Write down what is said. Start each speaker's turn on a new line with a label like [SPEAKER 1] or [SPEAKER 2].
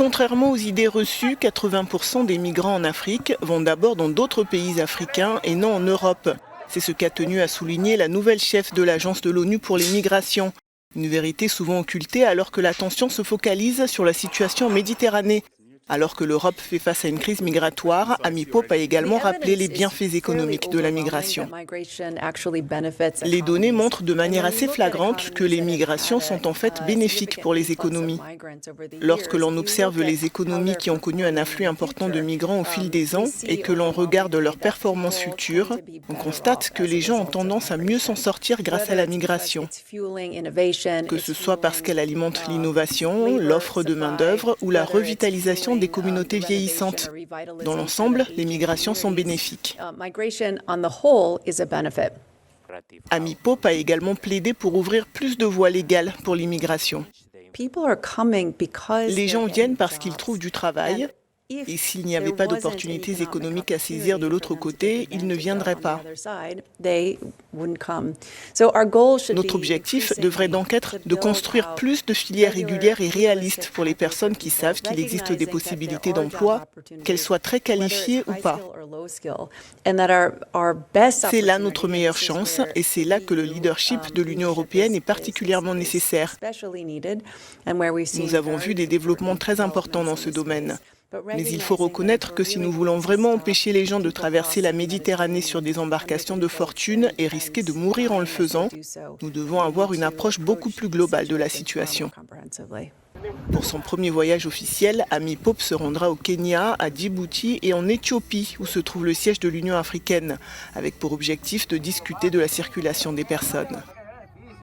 [SPEAKER 1] Contrairement aux idées reçues, 80% des migrants en Afrique vont d'abord dans d'autres pays africains et non en Europe. C'est ce qu'a tenu à souligner la nouvelle chef de l'Agence de l'ONU pour les migrations. Une vérité souvent occultée alors que l'attention se focalise sur la situation en Méditerranée. Alors que l'Europe fait face à une crise migratoire, Amy Pope a également rappelé les bienfaits économiques de la migration. Les données montrent de manière assez flagrante que les migrations sont en fait bénéfiques pour les économies. Lorsque l'on observe les économies qui ont connu un afflux important de migrants au fil des ans et que l'on regarde leurs performances futures, on constate que les gens ont tendance à mieux s'en sortir grâce à la migration. Que ce soit parce qu'elle alimente l'innovation, l'offre de main-d'œuvre ou la revitalisation des communautés vieillissantes. Dans l'ensemble, les migrations sont bénéfiques. Amy Pope a également plaidé pour ouvrir plus de voies légales pour l'immigration. Les gens viennent parce qu'ils trouvent du travail. Et s'il n'y avait pas d'opportunités économiques à saisir de l'autre côté, ils ne viendraient pas. Notre objectif devrait donc être de construire plus de filières régulières et réalistes pour les personnes qui savent qu'il existe des possibilités d'emploi, qu'elles soient très qualifiées ou pas. C'est là notre meilleure chance et c'est là que le leadership de l'Union européenne est particulièrement nécessaire. Nous avons vu des développements très importants dans ce domaine. Mais il faut reconnaître que si nous voulons vraiment empêcher les gens de traverser la Méditerranée sur des embarcations de fortune et risquer de mourir en le faisant, nous devons avoir une approche beaucoup plus globale de la situation. Pour son premier voyage officiel, Amy Pope se rendra au Kenya, à Djibouti et en Éthiopie, où se trouve le siège de l'Union africaine, avec pour objectif de discuter de la circulation des personnes.